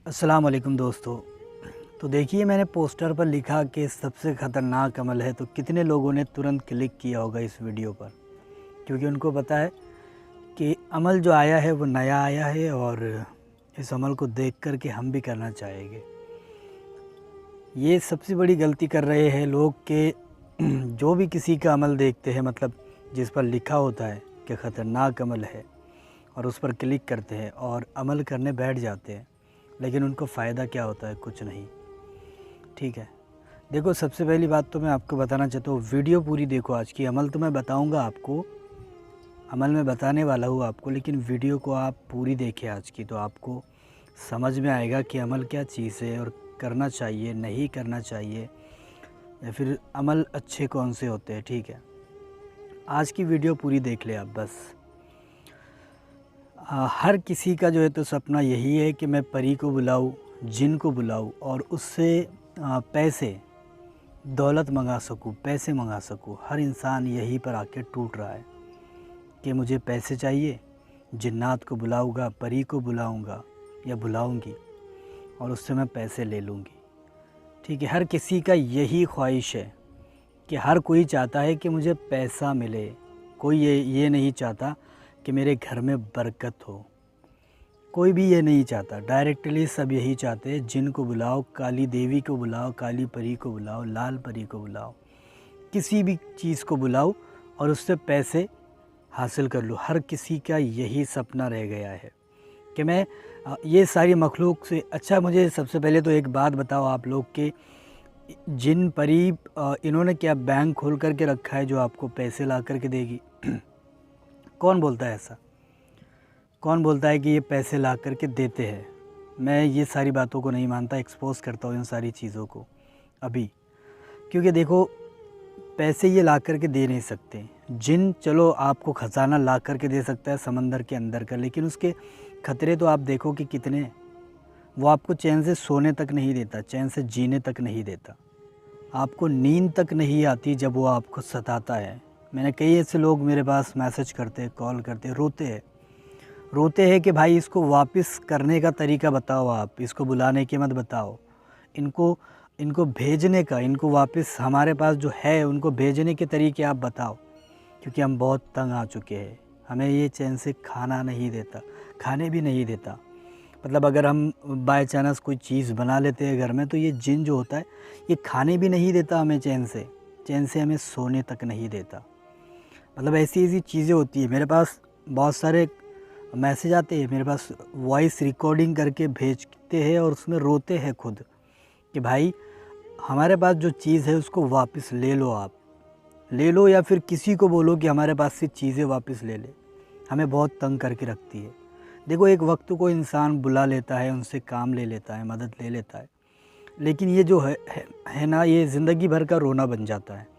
अस्सलाम वालेकुम दोस्तों। तो देखिए, मैंने पोस्टर पर लिखा कि सबसे ख़तरनाक अमल है, तो कितने लोगों ने तुरंत क्लिक किया होगा इस वीडियो पर, क्योंकि उनको पता है कि अमल जो आया है वो नया आया है और इस अमल को देख कर के हम भी करना चाहेंगे। ये सबसे बड़ी गलती कर रहे हैं लोग कि जो भी किसी का अमल देखते हैं, मतलब जिस पर लिखा होता है कि ख़तरनाक अमल है, और उस पर क्लिक करते हैं और अमल करने बैठ जाते हैं, लेकिन उनको फ़ायदा क्या होता है? कुछ नहीं। ठीक है, देखो, सबसे पहली बात तो मैं आपको बताना चाहता हूँ, वीडियो पूरी देखो आज की। अमल तो मैं बताऊँगा आपको, अमल मैं बताने वाला हूँ आपको, लेकिन वीडियो को आप पूरी देखें आज की, तो आपको समझ में आएगा कि अमल क्या चीज़ है और करना चाहिए, नहीं करना चाहिए, या फिर अमल अच्छे कौन से होते हैं। ठीक है, आज की वीडियो पूरी देख ले आप बस। हर किसी का जो है तो सपना यही है कि मैं परी को बुलाऊँ, जिन को बुलाऊँ और उससे पैसे, दौलत मंगा सकूँ, पैसे मंगा सकूँ। हर इंसान यहीं पर आके टूट रहा है कि मुझे पैसे चाहिए, जिन्नात को बुलाऊँगा, परी को बुलाऊँगा या बुलाऊँगी और उससे मैं पैसे ले लूँगी। ठीक है, हर किसी का यही ख्वाहिश है कि हर कोई चाहता है कि मुझे पैसा मिले। कोई ये नहीं चाहता कि मेरे घर में बरकत हो। कोई भी ये नहीं चाहता। डायरेक्टली सब यही चाहते हैं, जिन को बुलाओ, काली देवी को बुलाओ, काली परी को बुलाओ, लाल परी को बुलाओ, किसी भी चीज़ को बुलाओ और उससे पैसे हासिल कर लो। हर किसी का यही सपना रह गया है कि मैं ये सारी मखलूक से अच्छा। मुझे सबसे पहले तो एक बात बताओ आप लोग कि जिन परी इन्होंने क्या बैंक खोल करके रखा है जो आपको पैसे ला करके देगी? कौन बोलता है ऐसा? कौन बोलता है कि ये पैसे ला करके देते हैं? मैं ये सारी बातों को नहीं मानता, एक्सपोज़ करता हूँ इन सारी चीज़ों को अभी, क्योंकि देखो, पैसे ये ला करके दे नहीं सकते। जिन चलो आपको ख़जाना ला करके दे सकता है समंदर के अंदर का, लेकिन उसके ख़तरे तो आप देखो कि कितने हैं। वो आपको चैन से सोने तक नहीं देता, चैन से जीने तक नहीं देता, आपको नींद तक नहीं आती जब वो आपको सताता है। मैंने कई ऐसे लोग मेरे पास मैसेज करते हैं, कॉल करते हैं, रोते हैं कि भाई इसको वापस करने का तरीका बताओ, आप इसको बुलाने की मत बताओ, इनको इनको भेजने का, इनको वापस हमारे पास जो है उनको भेजने के तरीके आप बताओ, क्योंकि हम बहुत तंग आ चुके हैं। हमें ये चैन से खाना नहीं देता, खाने भी नहीं देता। मतलब अगर हम बाय चांस कोई चीज़ बना लेते हैं घर में, तो ये जिन जो होता है ये खाने भी नहीं देता हमें चैन से हमें सोने तक नहीं देता। मतलब ऐसी ऐसी चीज़ें होती है। मेरे पास बहुत सारे मैसेज आते हैं, मेरे पास वॉइस रिकॉर्डिंग करके भेजते हैं और उसमें रोते हैं खुद कि भाई हमारे पास जो चीज़ है उसको वापस ले लो, आप ले लो, या फिर किसी को बोलो कि हमारे पास से चीज़ें वापस ले ले। हमें बहुत तंग करके रखती है। देखो, एक वक्त को इंसान बुला लेता है, उनसे काम ले लेता है, मदद ले लेता है, लेकिन ये जो है ना, ये ज़िंदगी भर का रोना बन जाता है।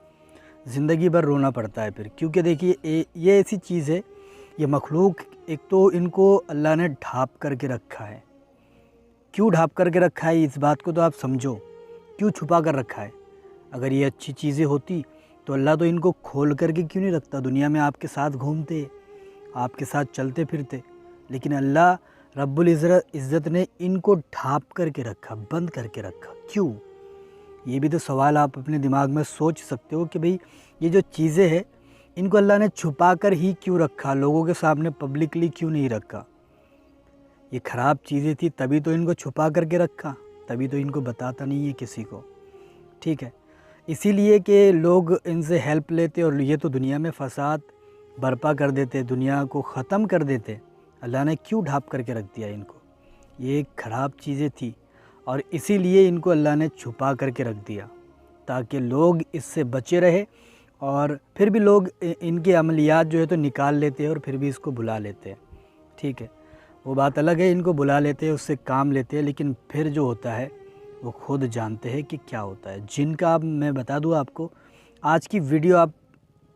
ज़िंदगी भर रोना पड़ता है फिर, क्योंकि देखिए ये ऐसी चीज़ है, ये मखलूक, एक तो इनको अल्लाह ने ढाँप करके रखा है। क्यों ढाँप करके रखा है, इस बात को तो आप समझो। क्यों छुपा कर रखा है? अगर ये अच्छी चीज़ें होती तो अल्लाह तो इनको खोल करके क्यों नहीं रखता? दुनिया में आपके साथ घूमते, आपके साथ चलते फिरते, लेकिन अल्लाह रब्बुल इज़्ज़त ने इनको ढाँप करके रखा, बंद करके रखा। क्यों? ये भी तो सवाल आप अपने दिमाग में सोच सकते हो कि भाई ये जो चीज़ें हैं इनको अल्लाह ने छुपा कर ही क्यों रखा, लोगों के सामने पब्लिकली क्यों नहीं रखा? ये ख़राब चीज़ें थी तभी तो इनको छुपा करके रखा, तभी तो इनको बताता नहीं है किसी को। ठीक है, इसीलिए कि लोग इनसे हेल्प लेते और ये तो दुनिया में फ़साद बर्पा कर देते, दुनिया को ख़त्म कर देते। अल्लाह ने क्यों ढाँप करके रख दिया इनको? ये ख़राब चीज़ें थी और इसीलिए इनको अल्लाह ने छुपा करके रख दिया, ताकि लोग इससे बचे रहे। और फिर भी लोग इनके अमलियात जो है तो निकाल लेते हैं और फिर भी इसको बुला लेते हैं। ठीक है, वो बात अलग है, इनको बुला लेते हैं, उससे काम लेते हैं, लेकिन फिर जो होता है वो खुद जानते हैं कि क्या होता है। जिनका अब मैं बता दूँ आपको, आज की वीडियो आप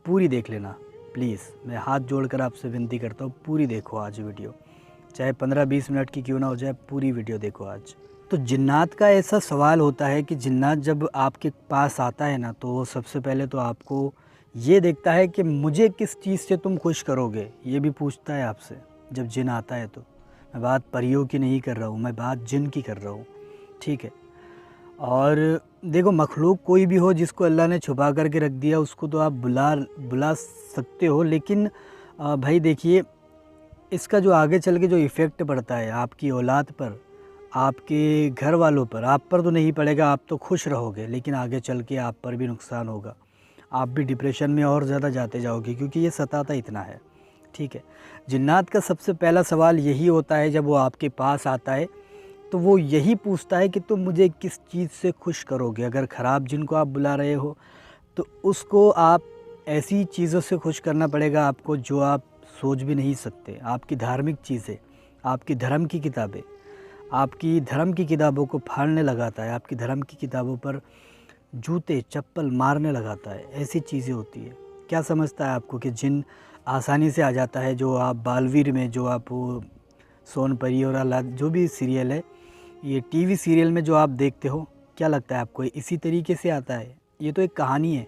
पूरी देख लेना प्लीज़। मैं हाथ जोड़कर आपसे विनती करता हूँ, पूरी देखो आज वीडियो, चाहे 15-20 मिनट की क्यों ना हो जाए, पूरी वीडियो देखो आज। तो जिन्नात का ऐसा सवाल होता है कि जिन्नात जब आपके पास आता है ना, तो वो सबसे पहले तो आपको ये देखता है कि मुझे किस चीज़ से तुम खुश करोगे, ये भी पूछता है आपसे जब जिन आता है तो। मैं बात परियों की नहीं कर रहा हूँ, मैं बात जिन की कर रहा हूँ, ठीक है। और देखो, मखलूक कोई भी हो जिसको अल्लाह ने छुपा करके रख दिया, उसको तो आप बुला सकते हो, लेकिन भाई देखिए, इसका जो आगे चल के जो इफ़ेक्ट पड़ता है आपकी औलाद पर, आपके घर वालों पर, आप पर तो नहीं पड़ेगा, आप तो खुश रहोगे, लेकिन आगे चल के आप पर भी नुकसान होगा। आप भी डिप्रेशन में और ज़्यादा जाते जाओगे, क्योंकि ये सताता इतना है, ठीक है। जिन्नात का सबसे पहला सवाल यही होता है, जब वो आपके पास आता है तो वो यही पूछता है कि तुम मुझे किस चीज़ से खुश करोगे। अगर ख़राब जिन को आप बुला रहे हो तो उसको आप ऐसी चीज़ों से खुश करना पड़ेगा आपको जो आप सोच भी नहीं सकते। आपकी धार्मिक चीज़ें, आपकी धर्म की किताबें, आपकी धर्म की किताबों को फाड़ने लगाता है, आपकी धर्म की किताबों पर जूते चप्पल मारने लगाता है, ऐसी चीज़ें होती है। क्या समझता है आपको कि जिन आसानी से आ जाता है, जो आप बालवीर में, जो आप वो सोनपरी और औलाद जो भी सीरियल है, ये टीवी सीरियल में जो आप देखते हो, क्या लगता है आपको इसी तरीके से आता है? ये तो एक कहानी है,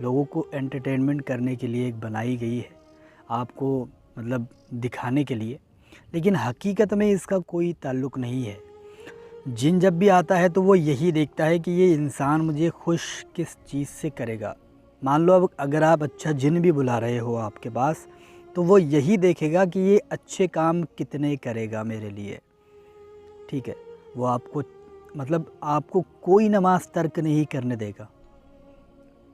लोगों को एंटरटेनमेंट करने के लिए एक बनाई गई है, आपको मतलब दिखाने के लिए, लेकिन हकीकत में इसका कोई ताल्लुक़ नहीं है। जिन जब भी आता है तो वो यही देखता है कि ये इंसान मुझे खुश किस चीज़ से करेगा। मान लो अब अगर आप अच्छा जिन भी बुला रहे हो आपके पास, तो वो यही देखेगा कि ये अच्छे काम कितने करेगा मेरे लिए, ठीक है। वो आपको मतलब आपको कोई नमाज़ तर्क नहीं करने देगा,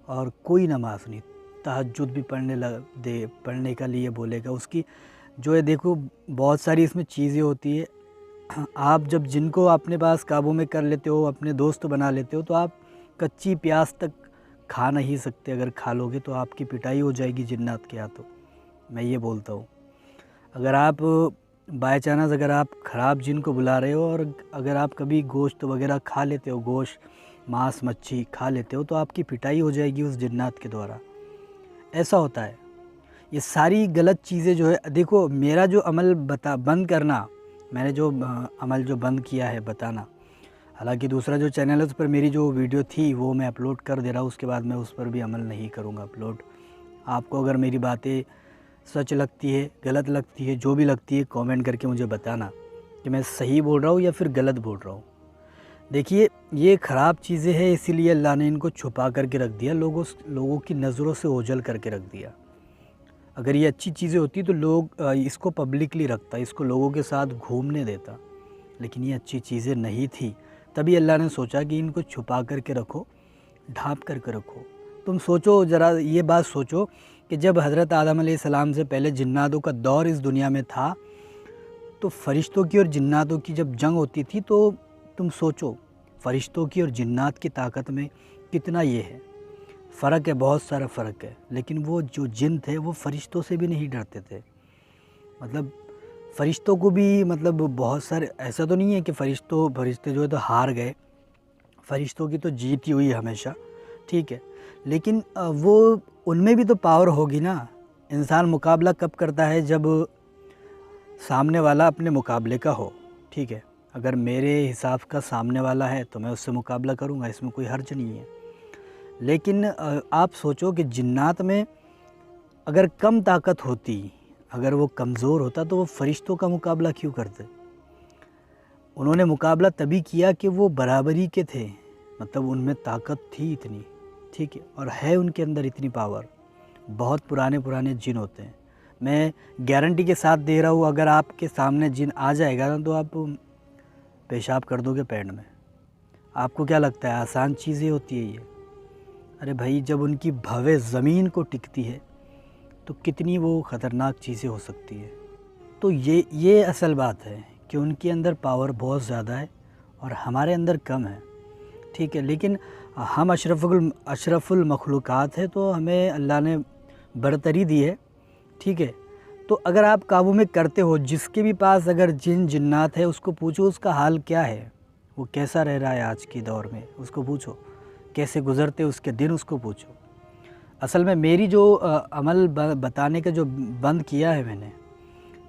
और कोई नमाज़ नहीं, तहज्जुद भी पढ़ने का लिए बोलेगा। उसकी जो है, देखो बहुत सारी इसमें चीज़ें होती है। आप जब जिनको अपने पास काबू में कर लेते हो, अपने दोस्त बना लेते हो, तो आप कच्ची प्याज तक खा नहीं सकते। अगर खा लोगे तो आपकी पिटाई हो जाएगी जिन्नात के हाथों, मैं ये बोलता हूँ। अगर आप बाय चांस अगर आप ख़राब जिन को बुला रहे हो, और अगर आप कभी गोश्त वगैरह खा लेते हो, गोश्त मांस मच्छी खा लेते हो, तो आपकी पिटाई हो जाएगी उस जिन्नात के द्वारा। ऐसा होता है। ये सारी गलत चीज़ें जो है, देखो मेरा जो अमल बंद करना, मैंने जो अमल जो बंद किया है बताना, हालांकि दूसरा जो चैनल है उस पर मेरी जो वीडियो थी वो मैं अपलोड कर दे रहा हूँ, उसके बाद मैं उस पर भी अमल नहीं करूँगा अपलोड। आपको अगर मेरी बातें सच लगती है, गलत लगती है, जो भी लगती है, कमेंट करके मुझे बताना कि मैं सही बोल रहा हूँ या फिर गलत बोल रहा हूँ। देखिए, ये ख़राब चीज़ें हैं, इसीलिए अल्लाह ने इनको छुपा करके रख दिया, लोगों की नज़रों से ओझल करके रख दिया। अगर ये अच्छी चीज़ें होती तो लोग इसको पब्लिकली रखता, इसको लोगों के साथ घूमने देता, लेकिन ये अच्छी चीज़ें नहीं थी, तभी अल्लाह ने सोचा कि इनको छुपा करके रखो, ढाँप करके रखो। तुम सोचो ज़रा, ये बात सोचो कि जब हज़रत आदम अलैहिस्सलाम से पहले जिन्नातों का दौर इस दुनिया में था, तो फ़रिश्तों की और जिन्नातों की जब जंग होती थी, तो तुम सोचो फ़रिश्तों की और जिन्नात की ताकत में कितना ये है, फ़र्क है, बहुत सारा फ़र्क है। लेकिन वो जो जिन थे वो फ़रिश्तों से भी नहीं डरते थे। मतलब फ़रिश्तों को भी मतलब बहुत सारे, ऐसा तो नहीं है कि फ़रिश्ते जो है तो हार गए, फ़रिश्तों की तो जीत ही हुई हमेशा, ठीक है। लेकिन वो उनमें भी तो पावर होगी ना। इंसान मुकाबला कब करता है, जब सामने वाला अपने मुकाबले का हो, ठीक है। अगर मेरे हिसाब का सामने वाला है तो मैं उससे मुकाबला करूँगा, इसमें कोई हर्ज नहीं है। लेकिन आप सोचो कि जिन्नात में अगर कम ताकत होती, अगर वो कमज़ोर होता, तो वो फ़रिश्तों का मुकाबला क्यों करते? उन्होंने मुकाबला तभी किया कि वो बराबरी के थे, मतलब उनमें ताकत थी इतनी, ठीक है, और है उनके अंदर इतनी पावर। बहुत पुराने जिन होते हैं, मैं गारंटी के साथ दे रहा हूँ, अगर आपके सामने जिन आ जाएगा ना, तो आप पेशाब कर दोगे पैंट में। आपको क्या लगता है आसान चीज़ें होती है ये? अरे भाई, जब उनकी भवें ज़मीन को टिकती है तो कितनी वो ख़तरनाक चीज़ें हो सकती है। तो ये असल बात है कि उनके अंदर पावर बहुत ज़्यादा है और हमारे अंदर कम है, ठीक है। लेकिन हम अशरफुल मखलूक़ात है, तो हमें अल्लाह ने बरतरी दी है, ठीक है। तो अगर आप काबू में करते हो, जिसके भी पास अगर जिन्नात है, उसको पूछो उसका हाल क्या है, वो कैसा रह रहा है आज के दौर में, उसको पूछो कैसे गुज़रते उसके दिन, उसको पूछो। असल में मेरी जो अमल बताने का जो बंद किया है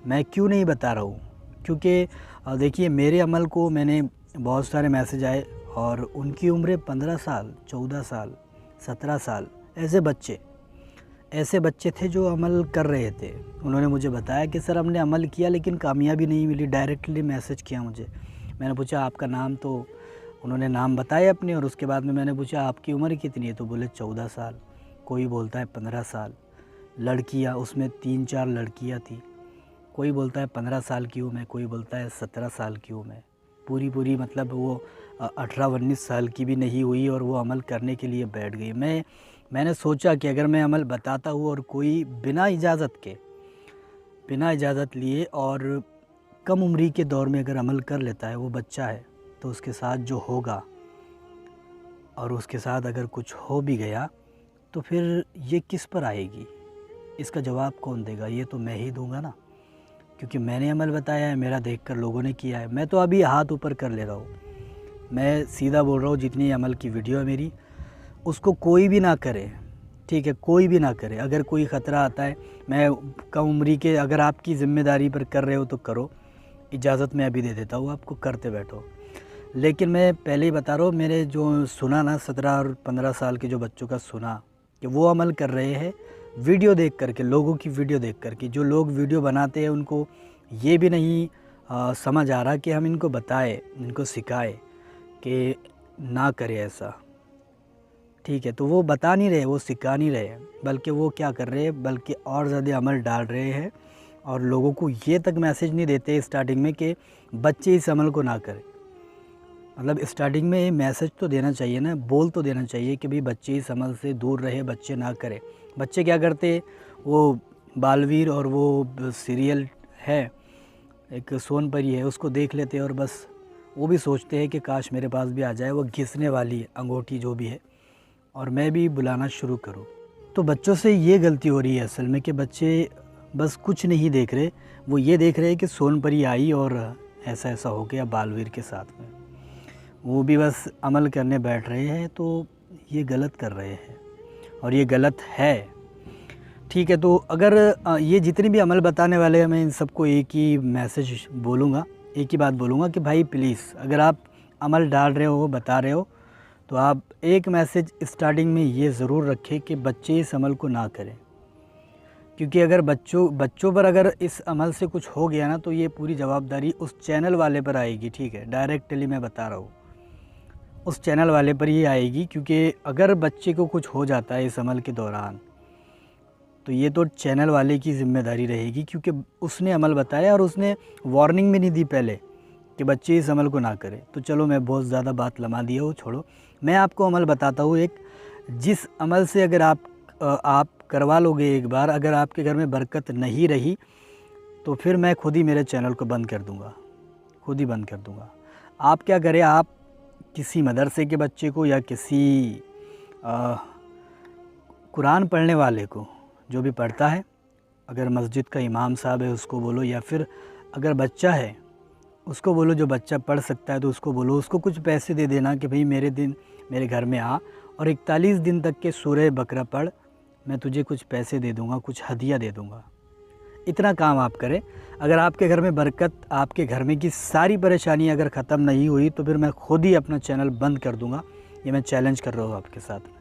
मैं क्यों नहीं बता रहा हूँ, क्योंकि देखिए मेरे अमल को मैंने बहुत सारे मैसेज आए, और उनकी उम्रें 15 साल, 14 साल, 17 साल, ऐसे बच्चे थे जो अमल कर रहे थे। उन्होंने मुझे बताया कि सर हमने अमल किया लेकिन कामयाबी नहीं मिली। डायरेक्टली मैसेज किया मुझे। मैंने पूछा आपका नाम, तो उन्होंने नाम बताए अपने, और उसके बाद में मैंने पूछा आपकी उम्र कितनी है, तो बोले 14 साल, कोई बोलता है 15 साल। लड़कियां, उसमें 3-4 लड़कियां थी। कोई बोलता है 15 साल की हूँ मैं, कोई बोलता है 17 साल की हूँ मैं। पूरी मतलब वो 18-19 साल की भी नहीं हुई और वो अमल करने के लिए बैठ गई। मैंने सोचा कि अगर मैं अमल बताता हूँ और कोई बिना इजाज़त लिए और कम उम्री के दौर में अगर अमल कर लेता है, वो बच्चा है, तो उसके साथ जो होगा, और उसके साथ अगर कुछ हो भी गया तो फिर ये किस पर आएगी, इसका जवाब कौन देगा? ये तो मैं ही दूंगा ना, क्योंकि मैंने अमल बताया है, मेरा देखकर लोगों ने किया है। मैं तो अभी हाथ ऊपर कर ले रहा हूँ, मैं सीधा बोल रहा हूँ। जितनी अमल की वीडियो है मेरी, उसको कोई भी ना करे, ठीक है, कोई भी ना करे। अगर कोई ख़तरा आता है, मैं कम उम्री के, अगर आपकी ज़िम्मेदारी पर कर रहे हो तो करो, इजाज़त मैं अभी दे देता हूँ आपको, करते बैठो। लेकिन मैं पहले ही बता रहा हूँ, मेरे जो सुना ना 17 और 15 साल के जो बच्चों का सुना कि वो अमल कर रहे हैं वीडियो देख करके, लोगों की वीडियो देख करके। जो लोग वीडियो बनाते हैं उनको ये भी नहीं समझ आ रहा कि हम इनको बताएं, इनको सिखाएं कि ना करें ऐसा, ठीक है। तो वो बता नहीं रहे, वो सिखा नहीं रहे, बल्कि वो क्या कर रहे हैं, बल्कि और ज़्यादा अमल डाल रहे हैं। और लोगों को ये तक मैसेज नहीं देते स्टार्टिंग में कि बच्चे इस अमल को ना करें। मतलब स्टार्टिंग में मैसेज तो देना चाहिए ना, बोल तो देना चाहिए कि भाई बच्चे इस अमल से दूर रहे, बच्चे ना करें। बच्चे क्या करते, वो बालवीर और वो सीरियल है, एक सोनपरी है, उसको देख लेते हैं और बस वो भी सोचते हैं कि काश मेरे पास भी आ जाए, वो घिसने वाली अंगूठी जो भी है, और मैं भी बुलाना शुरू करूं। तो बच्चों से ये गलती हो रही है असल में कि बच्चे बस कुछ नहीं देख रहे, वो ये देख रहे हैं कि सोनपरी आई और ऐसा ऐसा हो गया बालवीर के साथ में, वो भी बस अमल करने बैठ रहे हैं। तो ये गलत कर रहे हैं और ये गलत है, ठीक है। तो अगर ये जितने भी अमल बताने वाले हैं, मैं इन सबको एक ही मैसेज बोलूँगा, एक ही बात बोलूँगा कि भाई प्लीज़, अगर आप अमल डाल रहे हो, बता रहे हो, तो आप एक मैसेज स्टार्टिंग में ये ज़रूर रखें कि बच्चे इस अमल को ना करें। क्योंकि अगर बच्चों पर अगर इस अमल से कुछ हो गया ना, तो ये पूरी जवाबदारी उस चैनल वाले पर आएगी, ठीक है। डायरेक्टली मैं बता रहा हूँ, उस चैनल वाले पर ही आएगी। क्योंकि अगर बच्चे को कुछ हो जाता है इस अमल के दौरान, तो ये तो चैनल वाले की ज़िम्मेदारी रहेगी, क्योंकि उसने अमल बताया और उसने वार्निंग भी नहीं दी पहले कि बच्चे इस अमल को ना करें। तो चलो, मैं बहुत ज़्यादा बात लम्बा दिया हूँ, छोड़ो। मैं आपको अमल बताता हूँ एक, जिस अमल से अगर आप करवा लोगे एक बार, अगर आपके घर में बरकत नहीं रही, तो फिर मैं खुद ही मेरे चैनल को बंद कर दूँगा, खुद ही बंद कर दूँगा। आप क्या करें, आप किसी मदरसे के बच्चे को या किसी कुरान पढ़ने वाले को, जो भी पढ़ता है, अगर मस्जिद का इमाम साहब है उसको बोलो, या फिर अगर बच्चा है उसको बोलो, जो बच्चा पढ़ सकता है तो उसको बोलो, उसको कुछ पैसे दे देना कि भाई मेरे घर में आ और 41 दिन तक के सूरह बकरा पढ़, मैं तुझे कुछ पैसे दे दूँगा, कुछ हदिया दे दूँगा। इतना काम आप करें। अगर आपके घर में बरकत, आपके घर में की सारी परेशानी अगर ख़त्म नहीं हुई, तो फिर मैं खुद ही अपना चैनल बंद कर दूँगा। ये मैं चैलेंज कर रहा हूँ आपके साथ में,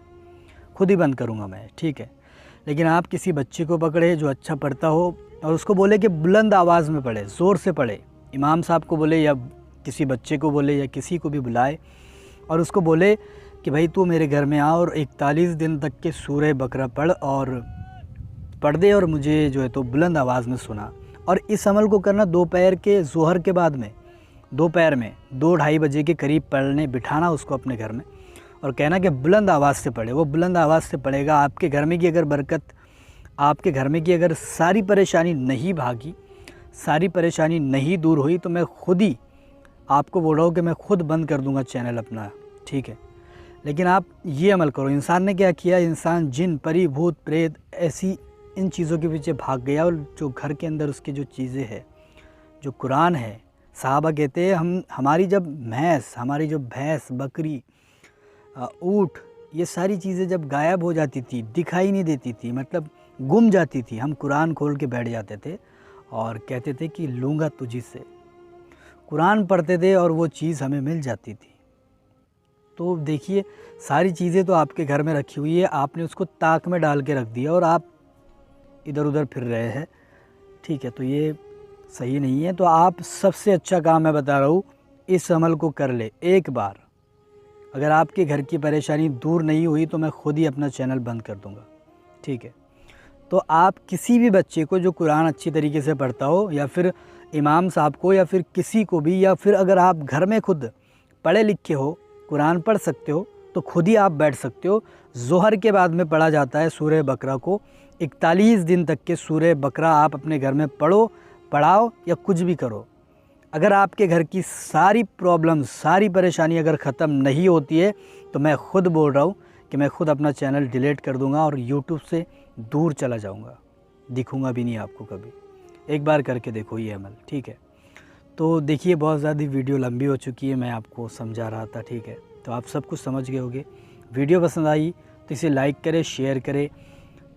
खुद ही बंद करूँगा मैं, ठीक है। लेकिन आप किसी बच्चे को पकड़े जो अच्छा पढ़ता हो और उसको बोले कि बुलंद आवाज़ में पढ़े, ज़ोर से पढ़े, इमाम साहब को बोले या किसी बच्चे को बोले या किसी को भी बुलाए और उसको बोले कि भाई तू मेरे घर में आ और 41 दिन तक के सूरह बकरा पढ़ दे और मुझे जो है तो बुलंद आवाज़ में सुना। और इस अमल को करना दोपहर के ज़ोहर के बाद में, दोपहर में 2-2:30 बजे के करीब पढ़ने बिठाना उसको अपने घर में और कहना कि बुलंद आवाज़ से पढ़े। वो बुलंद आवाज़ से पढ़ेगा। आपके घर में की अगर बरकत, आपके घर में की अगर सारी परेशानी नहीं भागी, सारी परेशानी नहीं दूर हुई, तो मैं खुद ही आपको बोल रहा हूँ कि मैं खुद बंद कर दूँगा चैनल अपना, ठीक है। लेकिन आप ये अमल करो। इंसान ने क्या किया, इंसान जिन, परी, भूत, प्रेत, ऐसी इन चीज़ों के पीछे भाग गया और जो घर के अंदर उसकी जो चीज़ें हैं, जो कुरान है, साहबा कहते हैं हमारी जो भैंस, बकरी, ऊँट, ये सारी चीज़ें जब गायब हो जाती थी, दिखाई नहीं देती थी, मतलब गुम जाती थी, हम कुरान खोल के बैठ जाते थे और कहते थे कि लूँगा तुझी से। कुरान पढ़ते थे और वो चीज़ हमें मिल जाती थी। तो देखिए, सारी चीज़ें तो आपके घर में रखी हुई है, आपने उसको ताक में डाल के रख दिया और आप इधर उधर फिर रहे हैं, ठीक है, तो ये सही नहीं है। तो आप सबसे अच्छा काम मैं बता रहा हूँ, इस अमल को कर ले एक बार। अगर आपके घर की परेशानी दूर नहीं हुई तो मैं खुद ही अपना चैनल बंद कर दूँगा, ठीक है। तो आप किसी भी बच्चे को जो कुरान अच्छी तरीके से पढ़ता हो, या फिर इमाम साहब को, या फिर किसी को भी, या फिर अगर आप घर में खुद पढ़े लिखे हो, कुरान पढ़ सकते हो, तो खुद ही आप बैठ सकते हो। ज़ोहर के बाद में पढ़ा जाता है सूरह बकरा को। 41 दिन तक के सूरह बकरा आप अपने घर में पढ़ो, पढ़ाओ या कुछ भी करो। अगर आपके घर की सारी प्रॉब्लम, सारी परेशानी अगर ख़त्म नहीं होती है, तो मैं ख़ुद बोल रहा हूँ कि मैं ख़ुद अपना चैनल डिलीट कर दूँगा और यूट्यूब से दूर चला जाऊँगा, दिखूँगा भी नहीं आपको कभी। एक बार करके देखो ये अमल, ठीक है। तो देखिए, बहुत ज़्यादा वीडियो लंबी हो चुकी है, मैं आपको समझा रहा था, ठीक है। तो आप सब कुछ समझ गए होंगे। वीडियो पसंद आई तो इसे लाइक करें, शेयर करें,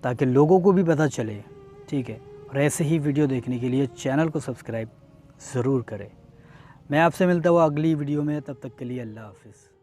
ताकि लोगों को भी पता चले, ठीक है। और ऐसे ही वीडियो देखने के लिए चैनल को सब्सक्राइब ज़रूर करें। मैं आपसे मिलता हूँ अगली वीडियो में, तब तक के लिए अल्लाह हाफ़िज़।